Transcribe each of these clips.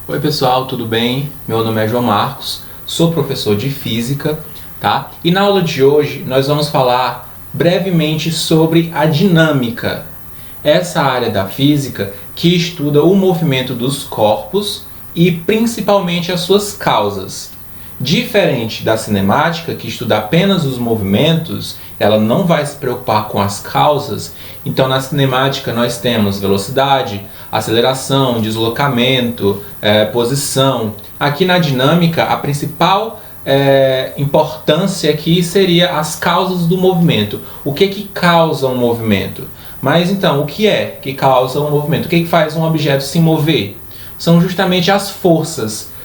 Oi pessoal, tudo bem? Meu nome é João Marcos, sou professor de Física, tá? E na aula de hoje nós vamos falar brevemente sobre a dinâmica, essa área da física que estuda o movimento dos corpos e principalmente as suas causas. Diferente da cinemática, que estuda apenas os movimentos, ela não vai se preocupar com as causas. Então, na cinemática, nós temos velocidade, aceleração, deslocamento, posição. Aqui na dinâmica, a principal importância aqui seria as causas do movimento. O que causa um movimento? Mas então, o que é que causa um movimento? O que faz um objeto se mover? São justamente as forças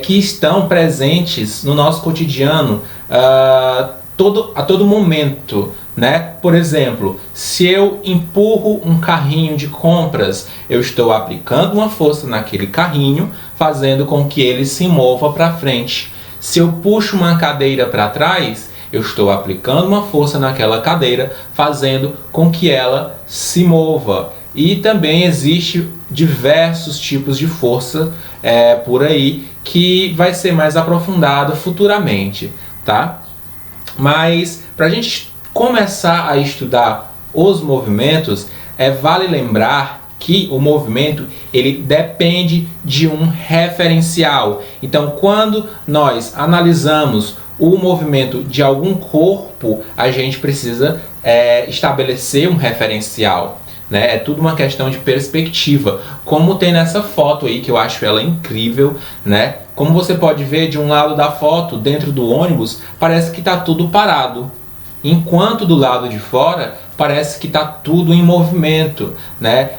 que estão presentes no nosso cotidiano a todo momento, né? Por exemplo, se eu empurro um carrinho de compras, eu estou aplicando uma força naquele carrinho, fazendo com que ele se mova para frente. Se eu puxo uma cadeira para trás, eu estou aplicando uma força naquela cadeira, fazendo com que ela se mova. E também existe diversos tipos de força por aí que vai ser mais aprofundado futuramente, tá? Mas para a gente começar a estudar os movimentos, vale lembrar que o movimento ele depende de um referencial. Então, quando nós analisamos o movimento de algum corpo, a gente precisa estabelecer um referencial. É tudo uma questão de perspectiva, como tem nessa foto aí, que eu acho ela incrível, né? Como você pode ver de um lado da foto, dentro do ônibus, parece que está tudo parado, enquanto do lado de fora parece que está tudo em movimento, né?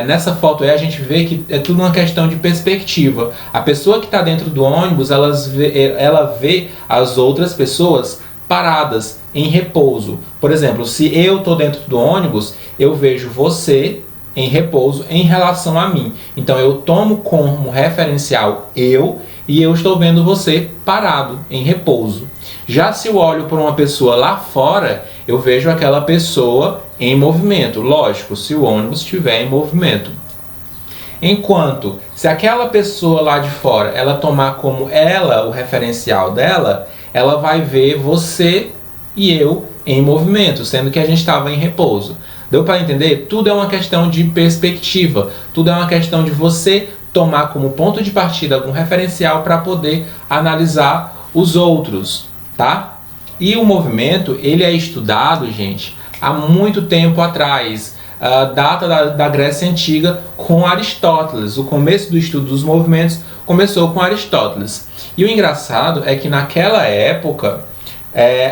Nessa foto aí a gente vê que é tudo uma questão de perspectiva. A pessoa que está dentro do ônibus, ela vê as outras pessoas paradas, em repouso. Por exemplo, se eu estou dentro do ônibus, eu vejo você em repouso em relação a mim. Então eu tomo como referencial eu e eu estou vendo você parado, em repouso. Já se eu olho para uma pessoa lá fora, eu vejo aquela pessoa em movimento. Lógico, se o ônibus estiver em movimento. Enquanto, se aquela pessoa lá de fora, ela tomar como ela o referencial dela, ela vai ver você e eu em movimento, sendo que a gente estava em repouso. Deu para entender? Tudo é uma questão de perspectiva, tudo é uma questão de você tomar como ponto de partida algum referencial para poder analisar os outros, tá? E o movimento, ele é estudado, gente, há muito tempo atrás, data da Grécia Antiga, com Aristóteles. O começo do estudo dos movimentos começou com Aristóteles. E o engraçado é que naquela época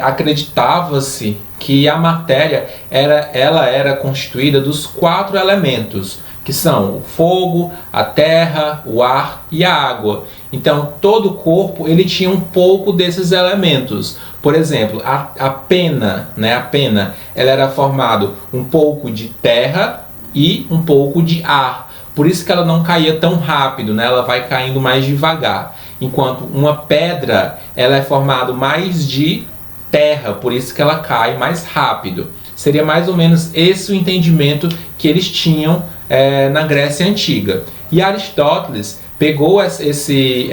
acreditava-se que a matéria era constituída dos 4 elementos, que são o fogo, a terra, o ar e a água. Então todo o corpo ele tinha um pouco desses elementos. Por exemplo, a pena, né? A pena ela era formado um pouco de terra e um pouco de ar. Por isso que ela não caía tão rápido, né? Ela vai caindo mais devagar. Enquanto uma pedra ela é formada mais de terra, por isso que ela cai mais rápido. Seria mais ou menos esse o entendimento que eles tinham na Grécia Antiga. E Aristóteles pegou esse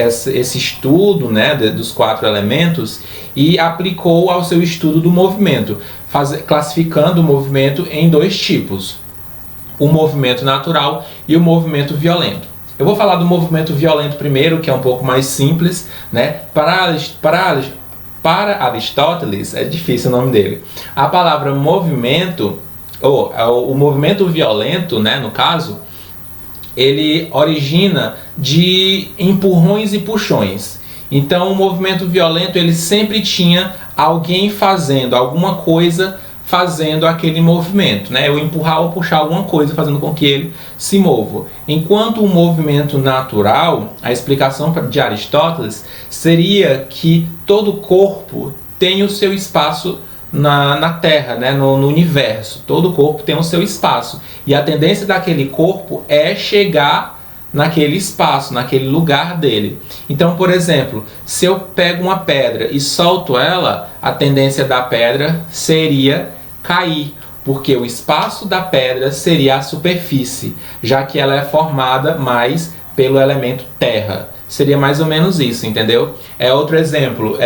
estudo, né, dos 4 elementos e aplicou ao seu estudo do movimento, classificando o movimento em 2 tipos: o movimento natural e o movimento violento. Eu vou falar do movimento violento primeiro, que é um pouco mais simples, né? Para Aristóteles, é difícil o nome dele, a palavra movimento, o movimento violento, né, no caso, ele origina de empurrões e puxões. Então o movimento violento ele sempre tinha alguém fazendo alguma coisa, fazendo aquele movimento, né? Eu empurrar ou puxar alguma coisa, fazendo com que ele se mova. Enquanto o movimento natural, a explicação de Aristóteles seria que todo corpo tem o seu espaço na Terra, né? No universo. Todo corpo tem o seu espaço. E a tendência daquele corpo é chegar naquele espaço, naquele lugar dele. Então, por exemplo, se eu pego uma pedra e solto ela, a tendência da pedra seria cair, porque o espaço da pedra seria a superfície, já que ela é formada mais pelo elemento terra. Seria mais ou menos isso, entendeu? Outro exemplo,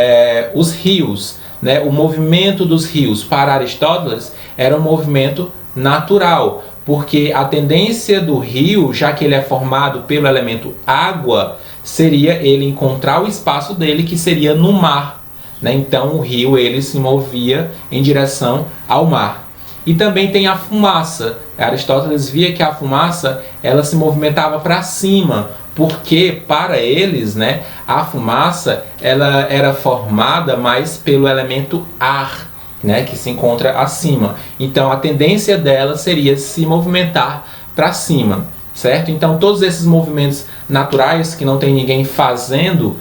os rios, né? O movimento dos rios para Aristóteles era um movimento natural, porque a tendência do rio, já que ele é formado pelo elemento água, seria ele encontrar o espaço dele, que seria no mar, né? Então o rio ele se movia em direção ao mar. E também tem a fumaça. Aristóteles via que a fumaça ela se movimentava para cima, porque para eles, né, a fumaça ela era formada mais pelo elemento ar, né, que se encontra acima. Então a tendência dela seria se movimentar para cima, certo? Então todos esses movimentos naturais que não tem ninguém fazendo,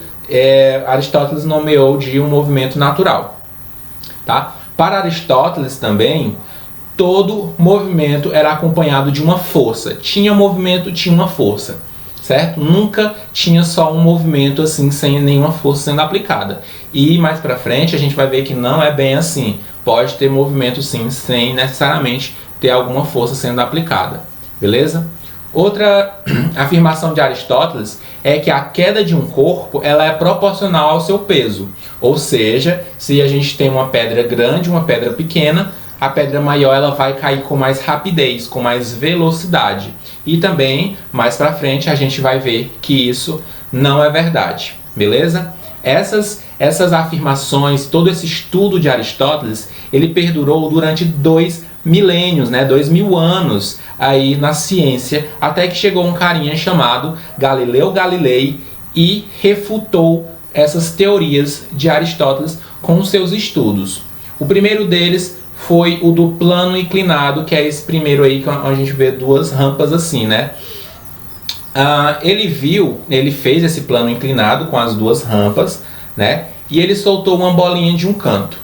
Aristóteles nomeou de um movimento natural, tá? Para Aristóteles também, todo movimento era acompanhado de uma força. Tinha movimento, tinha uma força, certo? Nunca tinha só um movimento assim, sem nenhuma força sendo aplicada. E mais pra frente a gente vai ver que não é bem assim. Pode ter movimento sim, sem necessariamente ter alguma força sendo aplicada. Beleza? Outra afirmação de Aristóteles é que a queda de um corpo ela é proporcional ao seu peso. Ou seja, se a gente tem uma pedra grande, uma pedra pequena, a pedra maior ela vai cair com mais rapidez, com mais velocidade. E também, mais para frente, a gente vai ver que isso não é verdade. Beleza? Essas afirmações, todo esse estudo de Aristóteles, ele perdurou durante 2 milênios, né? 2000 anos aí na ciência, até que chegou um carinha chamado Galileu Galilei e refutou essas teorias de Aristóteles com seus estudos. O primeiro deles foi o do plano inclinado, que é esse primeiro aí, que a gente vê duas rampas assim, né? Ele fez esse plano inclinado com as duas rampas, né? E ele soltou uma bolinha de um canto.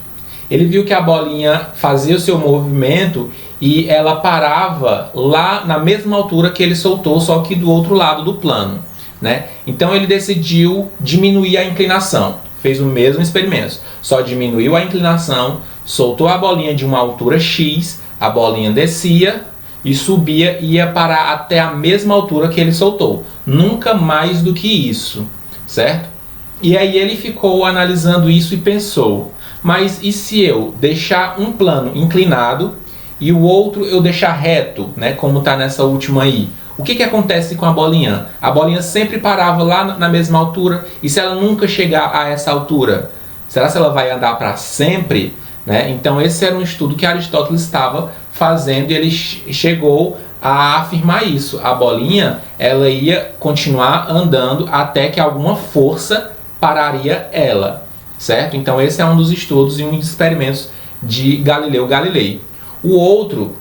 Ele viu que a bolinha fazia o seu movimento e ela parava lá na mesma altura que ele soltou, só que do outro lado do plano, né? Então ele decidiu diminuir a inclinação. Fez o mesmo experimento, só diminuiu a inclinação, soltou a bolinha de uma altura X, a bolinha descia e subia e ia parar até a mesma altura que ele soltou. Nunca mais do que isso, certo? E aí ele ficou analisando isso e pensou, mas e se eu deixar um plano inclinado e o outro eu deixar reto, né, como está nessa última aí? O que acontece com a bolinha? A bolinha sempre parava lá na mesma altura, e se ela nunca chegar a essa altura, será que ela vai andar para sempre? Né? Então esse era um estudo que Aristóteles estava fazendo e ele chegou a afirmar isso. A bolinha ela ia continuar andando até que alguma força pararia ela, certo? Então esse é um dos estudos e um dos experimentos de Galileu Galilei. O outro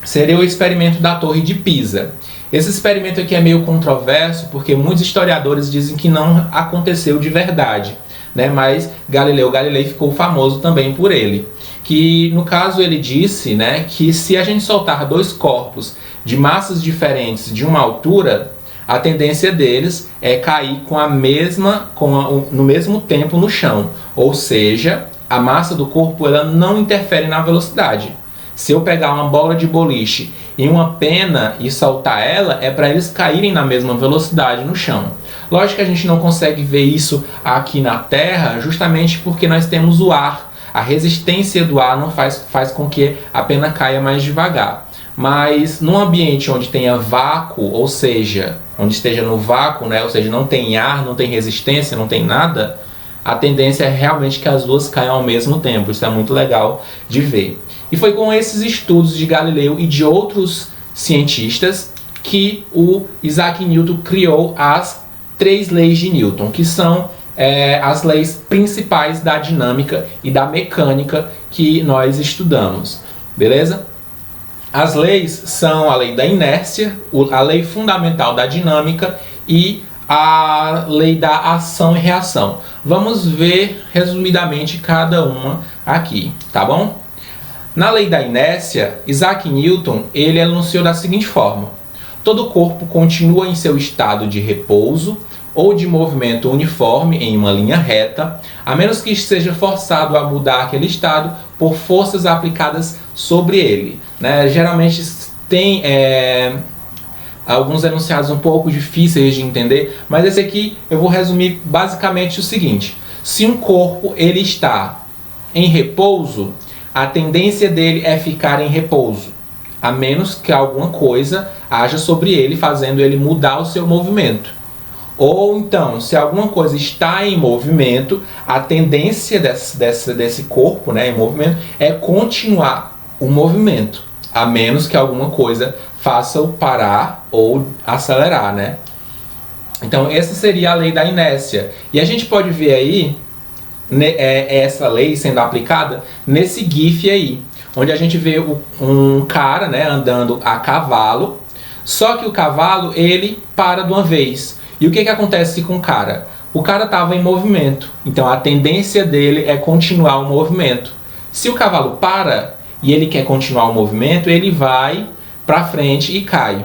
seria o experimento da Torre de Pisa. Esse experimento aqui é meio controverso porque muitos historiadores dizem que não aconteceu de verdade, né? Mas Galileu Galilei ficou famoso também por ele. Que no caso ele disse, né, que se a gente soltar dois corpos de massas diferentes de uma altura, a tendência deles é cair no mesmo tempo no chão. Ou seja, a massa do corpo ela não interfere na velocidade. Se eu pegar uma bola de boliche e uma pena e soltar ela, é para eles caírem na mesma velocidade no chão. Lógico que a gente não consegue ver isso aqui na Terra, justamente porque nós temos o ar. A resistência do ar não faz com que a pena caia mais devagar. Mas num ambiente onde tenha vácuo, ou seja, onde esteja no vácuo, né, ou seja, não tem ar, não tem resistência, não tem nada, a tendência é realmente que as duas caiam ao mesmo tempo. Isso é muito legal de ver. E foi com esses estudos de Galileu e de outros cientistas que o Isaac Newton criou as 3 leis de Newton, que são as leis principais da dinâmica e da mecânica que nós estudamos. Beleza? As leis são a lei da inércia, a lei fundamental da dinâmica e a lei da ação e reação. Vamos ver resumidamente cada uma aqui, tá bom? Na lei da inércia, Isaac Newton ele enunciou da seguinte forma: todo corpo continua em seu estado de repouso ou de movimento uniforme em uma linha reta, a menos que seja forçado a mudar aquele estado por forças aplicadas sobre ele. Né? Geralmente tem alguns enunciados um pouco difíceis de entender, mas esse aqui eu vou resumir basicamente o seguinte: se um corpo ele está em repouso, a tendência dele é ficar em repouso, a menos que alguma coisa haja sobre ele, fazendo ele mudar o seu movimento. Ou então, se alguma coisa está em movimento, a tendência desse corpo, né, em movimento, é continuar o movimento, a menos que alguma coisa faça-o parar ou acelerar, né? Então, essa seria a lei da inércia. E a gente pode ver aí essa lei sendo aplicada nesse GIF aí, onde a gente vê um cara, né, andando a cavalo, só que o cavalo ele para de uma vez. E o que acontece com o cara? O cara estava em movimento, então a tendência dele é continuar o movimento. Se o cavalo para e ele quer continuar o movimento, ele vai para frente e cai.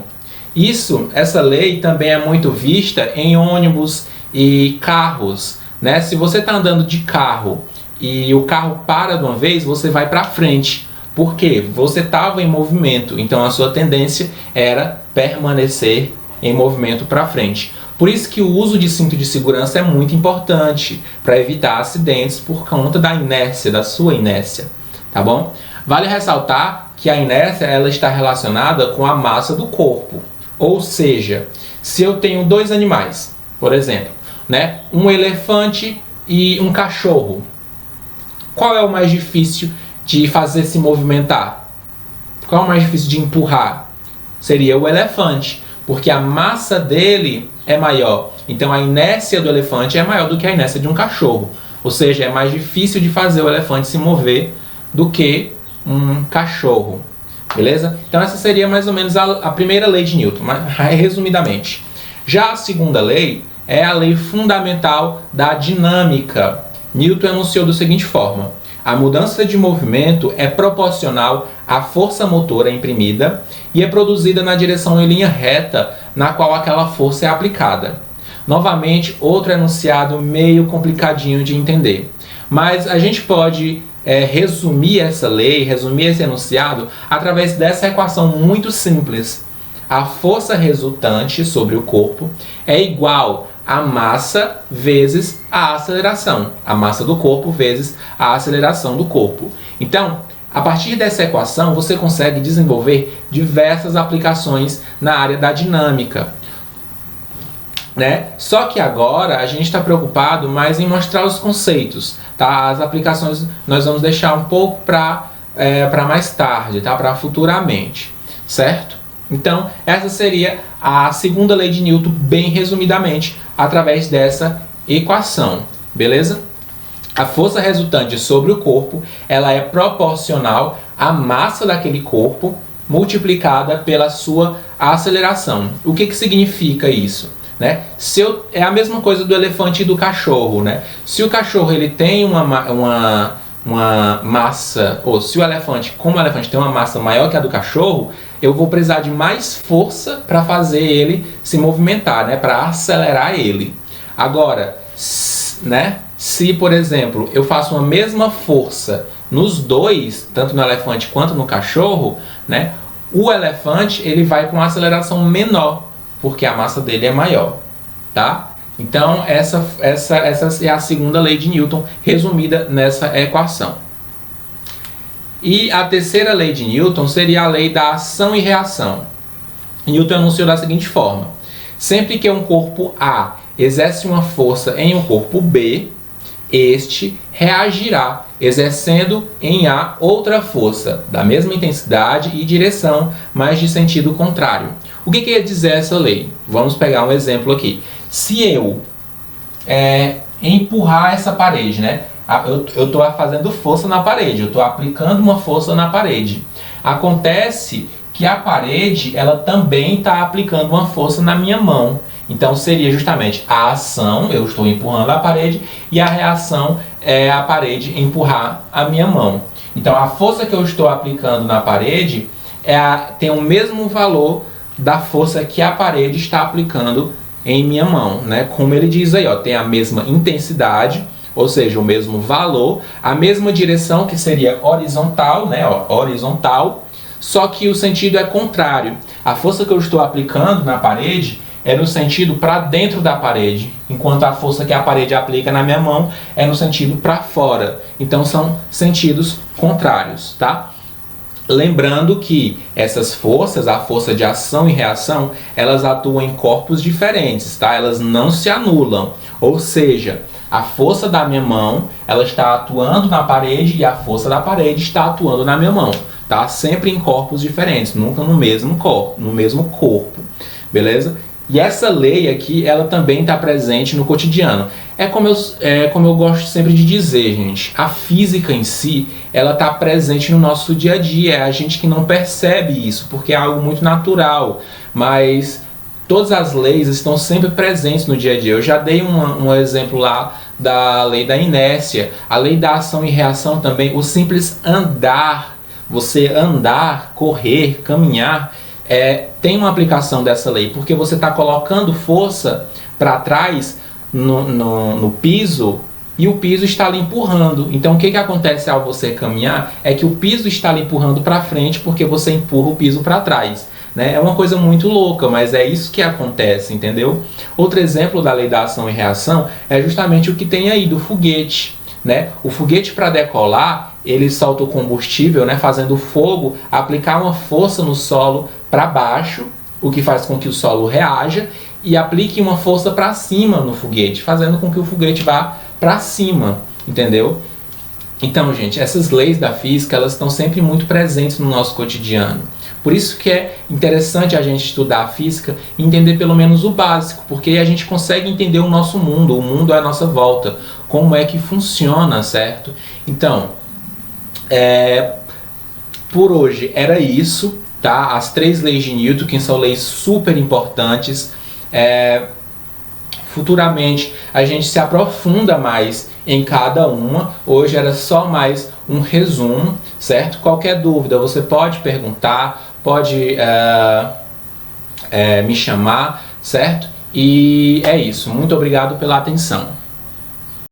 Essa lei também é muito vista em ônibus e carros, né? Se você está andando de carro e o carro para de uma vez, você vai para frente. Por quê? Você estava em movimento, então a sua tendência era permanecer em movimento para frente. Por isso que o uso de cinto de segurança é muito importante para evitar acidentes por conta da inércia, da sua inércia, tá bom? Vale ressaltar que a inércia ela está relacionada com a massa do corpo. Ou seja, se eu tenho dois animais, por exemplo, né, um elefante e um cachorro, qual é o mais difícil de fazer se movimentar? Qual é o mais difícil de empurrar? Seria o elefante, porque a massa dele é maior. Então a inércia do elefante é maior do que a inércia de um cachorro. Ou seja, é mais difícil de fazer o elefante se mover do que um cachorro. Beleza? Então essa seria mais ou menos a primeira lei de Newton, mas resumidamente. Já a segunda lei é a lei fundamental da dinâmica. Newton enunciou da seguinte forma: a mudança de movimento é proporcional à força motora imprimida e é produzida na direção em linha reta na qual aquela força é aplicada. Novamente, outro enunciado meio complicadinho de entender. Mas a gente pode resumir essa lei, resumir esse enunciado através dessa equação muito simples. A força resultante sobre o corpo é igual a massa vezes a aceleração. A massa do corpo vezes a aceleração do corpo. Então, a partir dessa equação, você consegue desenvolver diversas aplicações na área da dinâmica, né? Só que agora a gente está preocupado mais em mostrar os conceitos, tá? As aplicações nós vamos deixar um pouco para mais tarde, tá? Para futuramente, certo? Então, essa seria a segunda lei de Newton, bem resumidamente, através dessa equação, beleza? A força resultante sobre o corpo, ela é proporcional à massa daquele corpo multiplicada pela sua aceleração. O que significa isso? Né? É a mesma coisa do elefante e do cachorro, né? Se o cachorro ele tem uma massa, ou se o elefante, como o elefante tem uma massa maior que a do cachorro, eu vou precisar de mais força para fazer ele se movimentar, né? Para acelerar ele. Agora, né? Se, por exemplo, eu faço uma mesma força nos dois, tanto no elefante quanto no cachorro, né? O elefante ele vai com uma aceleração menor, porque a massa dele é maior, tá? Então, essa é a segunda lei de Newton, resumida nessa equação. E a terceira lei de Newton seria a lei da ação e reação. Newton enunciou da seguinte forma: sempre que um corpo A exerce uma força em um corpo B, este reagirá, exercendo em A outra força, da mesma intensidade e direção, mas de sentido contrário. O que quer dizer essa lei? Vamos pegar um exemplo aqui. Se eu empurrar essa parede, né? Eu estou fazendo força na parede, eu estou aplicando uma força na parede. Acontece que a parede ela também está aplicando uma força na minha mão. Então seria justamente a ação, eu estou empurrando a parede, e a reação é a parede empurrar a minha mão. Então a força que eu estou aplicando na parede tem o mesmo valor da força que a parede está aplicando em minha mão, né? Como ele diz aí, ó, tem a mesma intensidade, ou seja, o mesmo valor, a mesma direção, que seria horizontal, né? Ó, horizontal, só que o sentido é contrário. A força que eu estou aplicando na parede é no sentido para dentro da parede, enquanto a força que a parede aplica na minha mão é no sentido para fora. Então são sentidos contrários, tá? Lembrando que essas forças, a força de ação e reação, elas atuam em corpos diferentes, tá? Elas não se anulam. Ou seja, a força da minha mão, ela está atuando na parede e a força da parede está atuando na minha mão, tá? Sempre em corpos diferentes, nunca no mesmo corpo, beleza? E essa lei aqui, ela também está presente no cotidiano. É como eu gosto sempre de dizer, gente, a física em si, ela está presente no nosso dia a dia. É a gente que não percebe isso, porque é algo muito natural. Mas todas as leis estão sempre presentes no dia a dia. Eu já dei um exemplo lá da lei da inércia, a lei da ação e reação também. O simples andar, você andar, correr, caminhar, tem uma aplicação dessa lei, porque você está colocando força para trás no piso e o piso está lhe empurrando. Então o que acontece ao você caminhar é que o piso está lhe empurrando para frente porque você empurra o piso para trás, né? É uma coisa muito louca, mas é isso que acontece, entendeu? Outro exemplo da lei da ação e reação é justamente o que tem aí do foguete, né? O foguete, para decolar, ele solta o combustível, né, fazendo fogo, aplicar uma força no solo para baixo, o que faz com que o solo reaja, e aplique uma força para cima no foguete, fazendo com que o foguete vá para cima, entendeu? Então, gente, essas leis da física, elas estão sempre muito presentes no nosso cotidiano. Por isso que é interessante a gente estudar a física e entender pelo menos o básico, porque aí a gente consegue entender o nosso mundo, o mundo à nossa volta, como é que funciona, certo? Então, por hoje era isso, tá? As 3 leis de Newton, que são leis super importantes. Futuramente a gente se aprofunda mais em cada uma. Hoje era só mais um resumo, certo? Qualquer dúvida você pode perguntar, pode me chamar, certo? E é isso. Muito obrigado pela atenção.